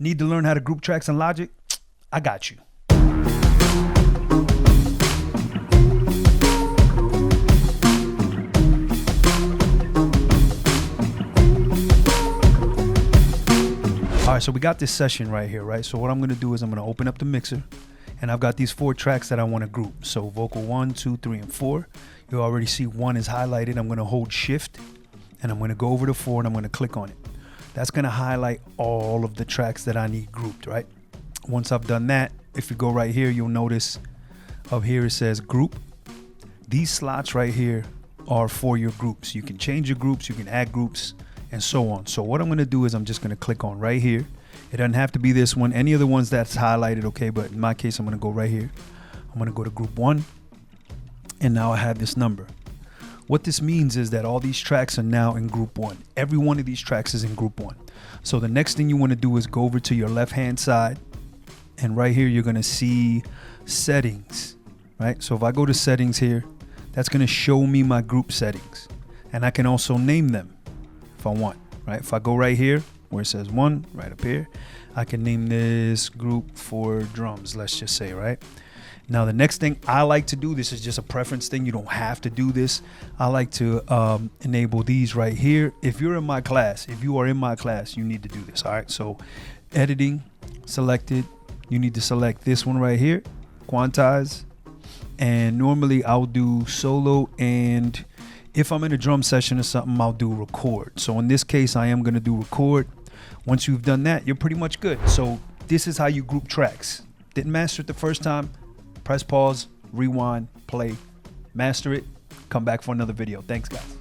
Need to learn how to group tracks in Logic? I got you. All right, so we got this session right here, right? So what I'm gonna do is I'm gonna open up the mixer, and I've got these 4 tracks that I wanna group. So vocal 1, 2, 3, and 4. You already see 1 is highlighted. I'm gonna hold shift, and I'm gonna go over to 4, and I'm gonna click on it. That's gonna highlight all of the tracks that I need grouped, right? Once I've done that, if you go right here, you'll notice up here it says group. These slots right here are for your groups. You can change your groups, you can add groups, and so on. So what I'm gonna do is I'm just gonna click on right here. It doesn't have to be this one, any of the ones that's highlighted, okay? But in my case, I'm gonna go right here. I'm gonna go to group 1, and now I have this number. What this means is that all these tracks are now in group 1. Every one of these tracks is in group 1. So the next thing you want to do is go over to your left hand side, and right here you're going to see settings, right? So if I go to settings here, that's going to show me my group settings, and I can also name them if I want, right? If I go right here where it says 1 right up here, I can name this group for drums, let's just say, right? Now the next thing I like to do, this is just a preference thing, you don't have to do this. I like to enable these right here. If you're in my class, if you are in my class, you need to do this, all right? So editing, selected, you need to select this one right here, quantize, and normally I'll do solo, and if I'm in a drum session or something, I'll do record. So in this case, I am gonna do record. Once you've done that, you're pretty much good. So this is how you group tracks. Didn't master it the first time? Press pause, rewind, play, master it, come back for another video. Thanks, guys.